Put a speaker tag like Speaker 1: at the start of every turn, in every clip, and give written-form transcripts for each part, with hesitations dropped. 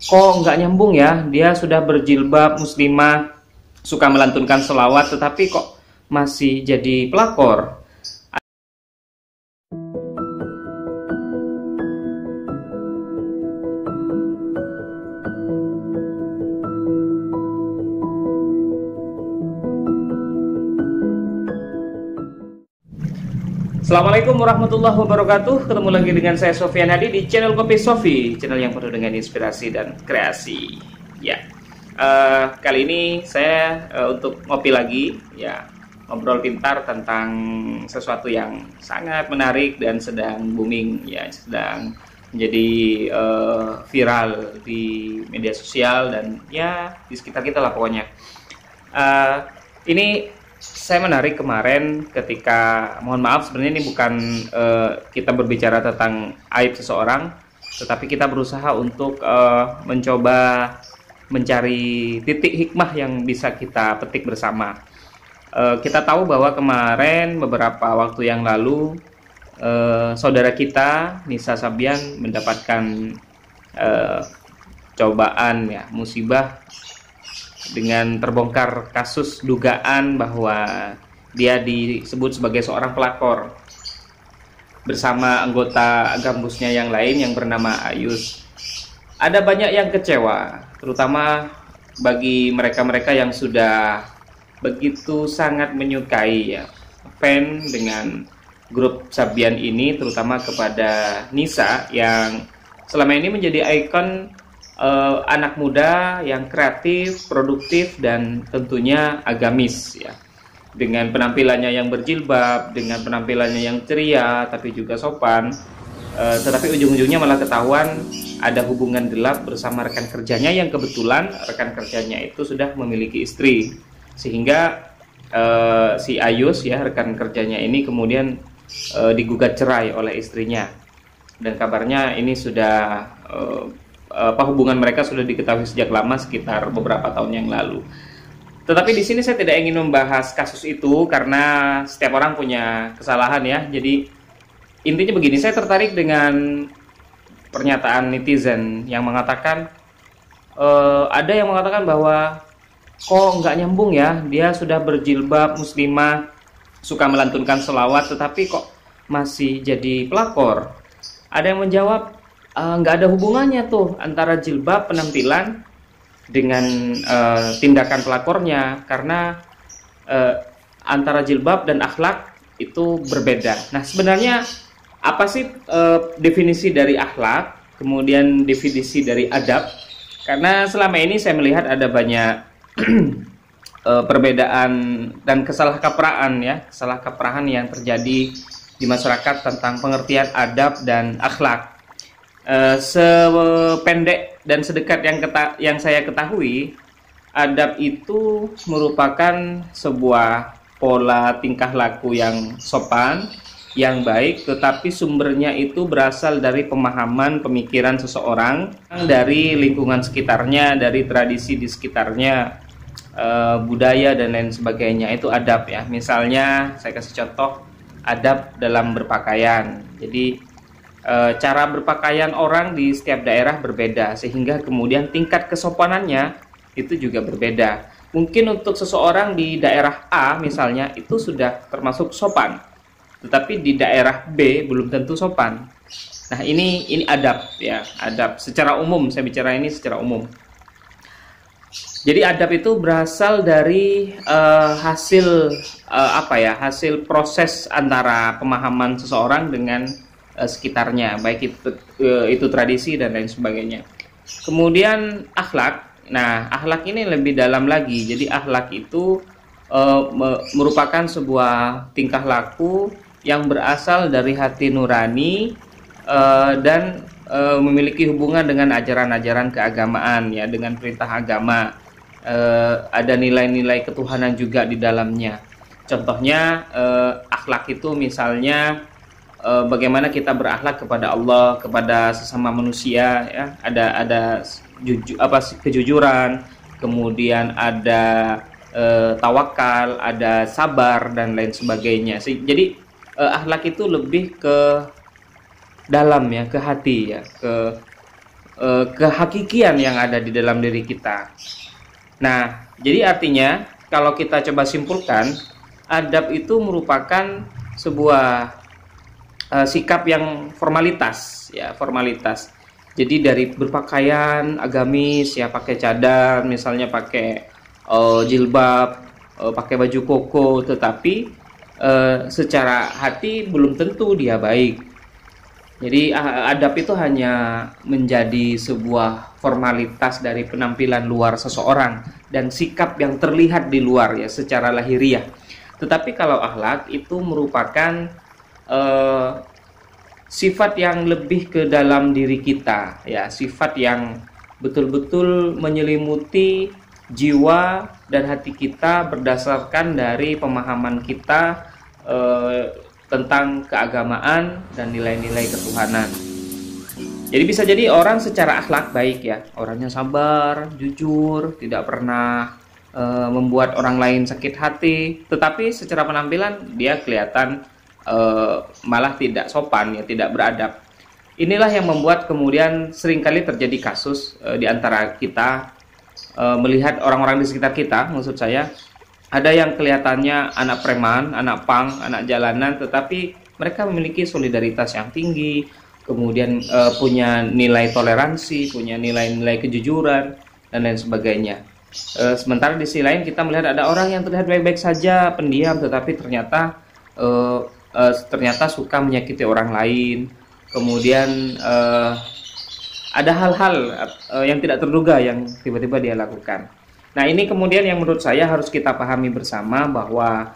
Speaker 1: kok nggak nyambung ya, dia sudah berjilbab, muslimah, suka melantunkan sholawat, tetapi kok masih jadi pelakor. Assalamualaikum warahmatullahi wabarakatuh. Ketemu lagi dengan saya Sofyan Hadi di channel Kopi Sofi, channel yang penuh dengan inspirasi dan kreasi. Ya, kali ini saya untuk ngopi lagi, ya, ngobrol pintar tentang sesuatu yang sangat menarik dan sedang booming, ya, sedang menjadi viral di media sosial dan ya di sekitar kita lah pokoknya. Ini saya menarik kemarin ketika, mohon maaf sebenarnya ini bukan kita berbicara tentang aib seseorang, tetapi kita berusaha untuk mencoba mencari titik hikmah yang bisa kita petik bersama. Kita tahu bahwa kemarin beberapa waktu yang lalu saudara kita Nisa Sabian mendapatkan cobaan, ya, musibah, dengan terbongkar kasus dugaan bahwa dia disebut sebagai seorang pelakor bersama anggota gambusnya yang lain yang bernama Ayus. Ada banyak yang kecewa, terutama bagi mereka-mereka yang sudah begitu sangat menyukai, ya, fan dengan grup Sabian ini, terutama kepada Nisa yang selama ini menjadi ikon anak muda yang kreatif, produktif, dan tentunya agamis, ya. Dengan penampilannya yang berjilbab, dengan penampilannya yang ceria, tapi juga sopan. Tetapi ujung-ujungnya malah ketahuan ada hubungan gelap bersama rekan kerjanya yang kebetulan rekan kerjanya itu sudah memiliki istri. Sehingga si Ayus, ya, rekan kerjanya ini kemudian digugat cerai oleh istrinya. Dan kabarnya ini sudah hubungan mereka sudah diketahui sejak lama, sekitar beberapa tahun yang lalu. Tetapi di sini saya tidak ingin membahas kasus itu karena setiap orang punya kesalahan, ya. Jadi intinya begini, saya tertarik dengan pernyataan netizen yang mengatakan ada yang mengatakan bahwa kok nggak nyambung ya, dia sudah berjilbab, muslimah, suka melantunkan sholawat, tetapi kok masih jadi pelakor. Ada yang menjawab, nggak ada hubungannya tuh antara jilbab, penampilan, dengan tindakan pelakornya, karena antara jilbab dan akhlak itu berbeda. Nah, sebenarnya apa sih definisi dari akhlak, kemudian definisi dari adab? Karena selama ini saya melihat ada banyak perbedaan dan kesalahkaprahan, ya, kesalahkaprahan yang terjadi di masyarakat tentang pengertian adab dan akhlak. Sependek dan sedekat yang saya ketahui, adab itu merupakan sebuah pola tingkah laku yang sopan, yang baik, tetapi sumbernya itu berasal dari pemahaman pemikiran seseorang, dari lingkungan sekitarnya, dari tradisi di sekitarnya, budaya dan lain sebagainya. Itu adab, ya. Misalnya saya kasih contoh adab dalam berpakaian. Jadi cara berpakaian orang di setiap daerah berbeda, sehingga kemudian tingkat kesopanannya itu juga berbeda. Mungkin untuk seseorang di daerah A misalnya itu sudah termasuk sopan, tetapi di daerah B belum tentu sopan. Nah, ini adab, ya, adab secara umum, saya bicara ini secara umum. Jadi adab itu berasal dari hasil hasil proses antara pemahaman seseorang dengan sekitarnya, baik itu tradisi dan lain sebagainya. Kemudian akhlak. Nah, akhlak ini lebih dalam lagi. Jadi akhlak itu merupakan sebuah tingkah laku yang berasal dari hati nurani dan memiliki hubungan dengan ajaran-ajaran keagamaan, ya, dengan perintah agama. Ada nilai-nilai ketuhanan juga di dalamnya. Contohnya akhlak itu misalnya bagaimana kita berakhlak kepada Allah, kepada sesama manusia, ya. Ada kejujuran, kemudian ada tawakal, ada sabar dan lain sebagainya. Jadi akhlak itu lebih ke dalam, ya, ke hati, ya, ke kehakikian yang ada di dalam diri kita. Nah, jadi artinya kalau kita coba simpulkan, adab itu merupakan sebuah sikap yang formalitas, ya, formalitas. Jadi dari berpakaian agamis, ya, pakai cadar, misalnya pakai jilbab, pakai baju koko, tetapi secara hati belum tentu dia baik. Jadi adab itu hanya menjadi sebuah formalitas dari penampilan luar seseorang dan sikap yang terlihat di luar, ya, secara lahiriah. Tetapi kalau akhlak itu merupakan sifat yang lebih ke dalam diri kita, ya, sifat yang betul-betul menyelimuti jiwa dan hati kita berdasarkan dari pemahaman kita tentang keagamaan dan nilai-nilai ketuhanan. Jadi bisa jadi orang secara akhlak baik, ya, orangnya sabar, jujur, tidak pernah membuat orang lain sakit hati, tetapi secara penampilan dia kelihatan malah tidak sopan, ya, tidak beradab. Inilah yang membuat kemudian seringkali terjadi kasus di antara kita, melihat orang-orang di sekitar kita, maksud saya, ada yang kelihatannya anak preman, anak pang, anak jalanan, tetapi mereka memiliki solidaritas yang tinggi, kemudian punya nilai toleransi, punya nilai-nilai kejujuran, dan lain sebagainya. Sementara di sisi lain kita melihat ada orang yang terlihat baik-baik saja, pendiam, tetapi ternyata suka menyakiti orang lain. Kemudian ada hal-hal yang tidak terduga yang tiba-tiba dia lakukan. Nah, ini kemudian yang menurut saya harus kita pahami bersama, bahwa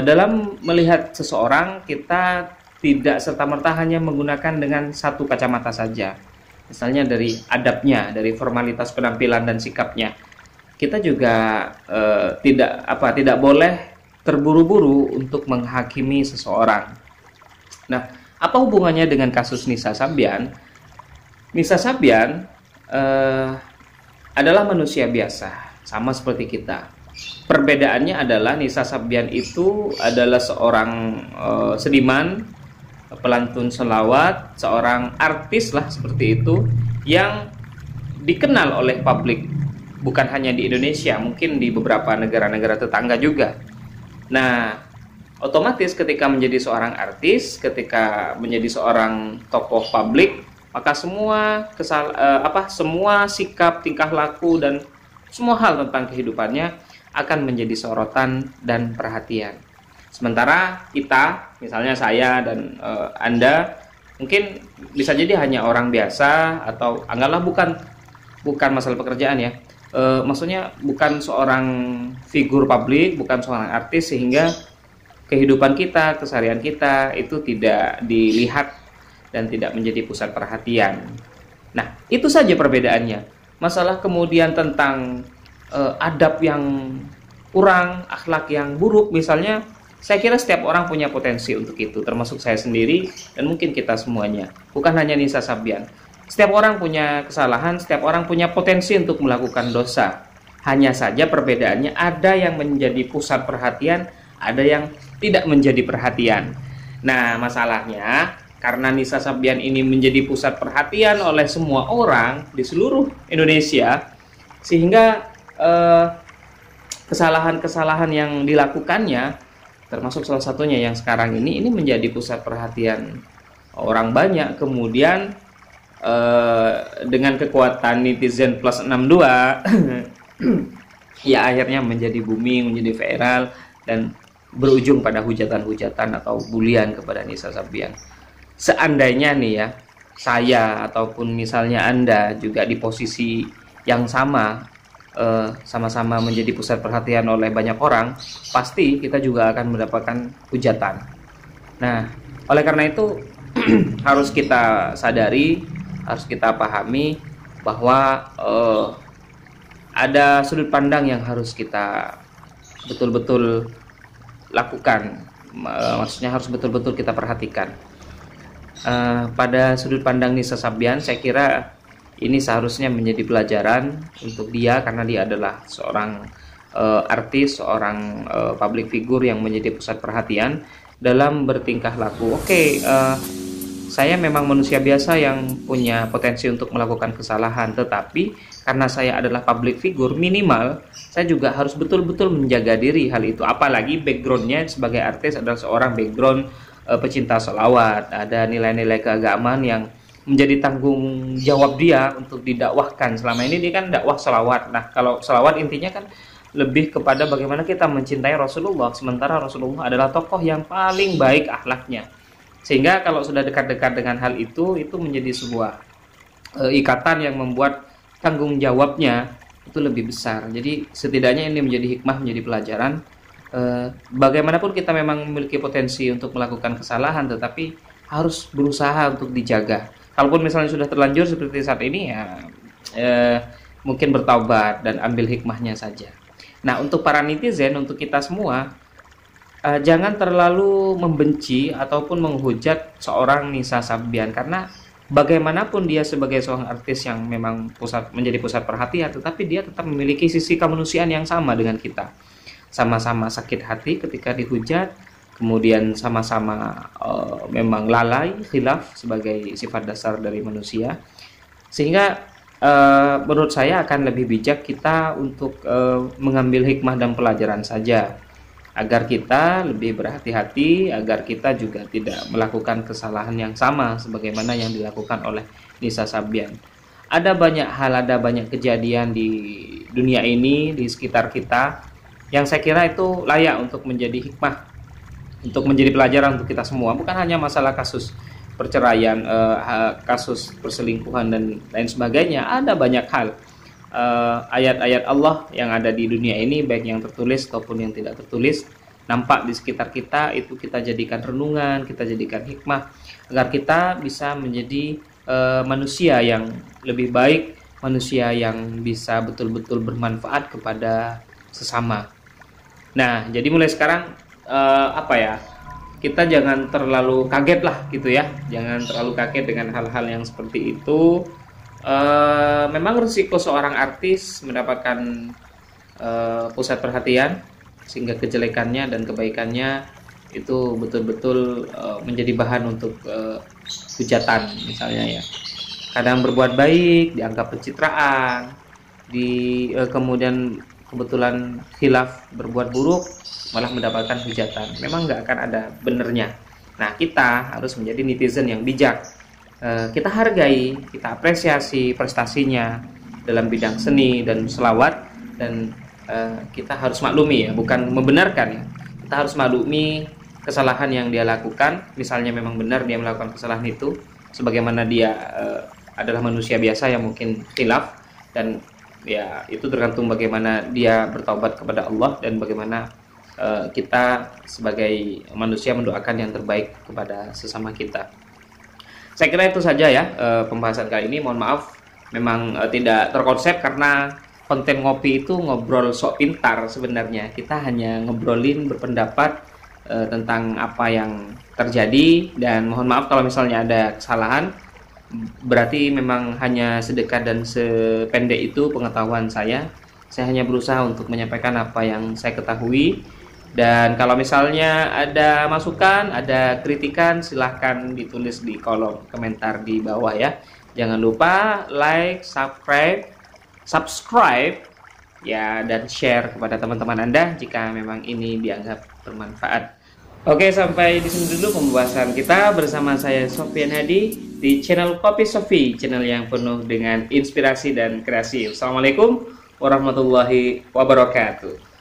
Speaker 1: dalam melihat seseorang kita tidak serta-merta hanya menggunakan dengan satu kacamata saja. Misalnya dari adabnya, dari formalitas penampilan dan sikapnya. Kita juga tidak boleh terburu-buru untuk menghakimi seseorang. Nah, apa hubungannya dengan kasus Nisa Sabian? Nisa Sabian adalah manusia biasa, sama seperti kita. Perbedaannya adalah Nisa Sabian itu adalah seorang seniman, pelantun selawat, seorang artis lah seperti itu, yang dikenal oleh publik, bukan hanya di Indonesia, mungkin di beberapa negara-negara tetangga juga. Nah, otomatis ketika menjadi seorang artis, ketika menjadi seorang tokoh publik, maka semua sikap, tingkah laku, dan semua hal tentang kehidupannya akan menjadi sorotan dan perhatian. Sementara kita, misalnya saya dan Anda, mungkin bisa jadi hanya orang biasa, atau anggaplah bukan masalah pekerjaan, ya. Maksudnya bukan seorang figur publik, bukan seorang artis, sehingga kehidupan kita, keseharian kita itu tidak dilihat dan tidak menjadi pusat perhatian. Nah, itu saja perbedaannya. Masalah kemudian tentang adab yang kurang, akhlak yang buruk misalnya, saya kira setiap orang punya potensi untuk itu, termasuk saya sendiri dan mungkin kita semuanya. Bukan hanya Nisa Sabian. Setiap orang punya kesalahan, setiap orang punya potensi untuk melakukan dosa. Hanya saja perbedaannya ada yang menjadi pusat perhatian, ada yang tidak menjadi perhatian. Nah, masalahnya karena Nisa Sabian ini menjadi pusat perhatian oleh semua orang di seluruh Indonesia, sehingga kesalahan-kesalahan yang dilakukannya, termasuk salah satunya yang sekarang ini menjadi pusat perhatian orang banyak. Kemudian dengan kekuatan netizen plus 62 ya akhirnya menjadi booming, menjadi viral, dan berujung pada hujatan-hujatan atau bulian kepada Nisa Sabian. Seandainya nih, ya, saya ataupun misalnya Anda juga di posisi yang sama, sama-sama menjadi pusat perhatian oleh banyak orang, pasti kita juga akan mendapatkan hujatan. Nah, oleh karena itu harus kita sadari, harus kita pahami bahwa ada sudut pandang yang harus kita betul-betul lakukan. Maksudnya harus betul-betul kita perhatikan. Pada sudut pandang Nisa Sabian, saya kira ini seharusnya menjadi pelajaran untuk dia, karena dia adalah seorang artis, seorang public figure yang menjadi pusat perhatian dalam bertingkah laku. Oke, saya memang manusia biasa yang punya potensi untuk melakukan kesalahan, tetapi karena saya adalah public figure, minimal saya juga harus betul-betul menjaga diri hal itu. Apalagi backgroundnya sebagai artis adalah seorang background pecinta sholawat, ada nilai-nilai keagamaan yang menjadi tanggung jawab dia untuk didakwahkan. Selama ini dia kan dakwah sholawat. Nah, kalau sholawat intinya kan lebih kepada bagaimana kita mencintai Rasulullah, sementara Rasulullah adalah tokoh yang paling baik akhlaknya. Sehingga kalau sudah dekat-dekat dengan hal itu menjadi sebuah ikatan yang membuat tanggung jawabnya itu lebih besar. Jadi setidaknya ini menjadi hikmah, menjadi pelajaran. Bagaimanapun kita memang memiliki potensi untuk melakukan kesalahan, tetapi harus berusaha untuk dijaga. Kalaupun misalnya sudah terlanjur seperti saat ini, ya mungkin bertaubat dan ambil hikmahnya saja. Nah, untuk para netizen, untuk kita semua, jangan terlalu membenci ataupun menghujat seorang Nisa Sabian, karena bagaimanapun dia sebagai seorang artis yang memang menjadi pusat perhatian, tetapi dia tetap memiliki sisi kemanusiaan yang sama dengan kita. Sama-sama sakit hati ketika dihujat, kemudian sama-sama memang lalai, khilaf sebagai sifat dasar dari manusia. Sehingga menurut saya akan lebih bijak kita untuk mengambil hikmah dan pelajaran saja, agar kita lebih berhati-hati, agar kita juga tidak melakukan kesalahan yang sama sebagaimana yang dilakukan oleh Nisa Sabian. Ada banyak hal, ada banyak kejadian di dunia ini, di sekitar kita, yang saya kira itu layak untuk menjadi hikmah, untuk menjadi pelajaran untuk kita semua. Bukan hanya masalah kasus perceraian, kasus perselingkuhan dan lain sebagainya. Ada banyak hal, ayat-ayat Allah yang ada di dunia ini, baik yang tertulis ataupun yang tidak tertulis, nampak di sekitar kita. Itu kita jadikan renungan, kita jadikan hikmah, agar kita bisa menjadi manusia yang lebih baik, manusia yang bisa betul-betul bermanfaat kepada sesama. Nah, jadi mulai sekarang kita jangan terlalu kaget lah gitu ya, jangan terlalu kaget dengan hal-hal yang seperti itu. Memang risiko seorang artis mendapatkan pusat perhatian, sehingga kejelekannya dan kebaikannya itu betul-betul menjadi bahan untuk hujatan misalnya ya. Kadang berbuat baik dianggap pencitraan, kemudian kebetulan khilaf berbuat buruk malah mendapatkan hujatan. Memang nggak akan ada benernya. Nah, kita harus menjadi netizen yang bijak. Kita hargai, kita apresiasi prestasinya dalam bidang seni dan selawat, dan kita harus maklumi ya, bukan membenarkan ya. Kita harus maklumi kesalahan yang dia lakukan. Misalnya memang benar dia melakukan kesalahan itu, sebagaimana dia adalah manusia biasa yang mungkin khilaf, dan ya itu tergantung bagaimana dia bertaubat kepada Allah dan bagaimana kita sebagai manusia mendoakan yang terbaik kepada sesama kita. Saya kira itu saja ya pembahasan kali ini. Mohon maaf memang tidak terkonsep, karena konten ngopi itu ngobrol sok pintar sebenarnya. Kita hanya ngobrolin, berpendapat tentang apa yang terjadi, dan mohon maaf kalau misalnya ada kesalahan. Berarti memang hanya sedekat dan sependek itu pengetahuan saya. Saya hanya berusaha untuk menyampaikan apa yang saya ketahui. Dan kalau misalnya ada masukan, ada kritikan, silahkan ditulis di kolom komentar di bawah ya. Jangan lupa like, subscribe ya, dan share kepada teman-teman Anda jika memang ini dianggap bermanfaat. Oke, sampai di sini dulu pembahasan kita bersama saya Sofyan Hadi di channel Kopi Sofi, channel yang penuh dengan inspirasi dan kreasi. Assalamualaikum warahmatullahi wabarakatuh.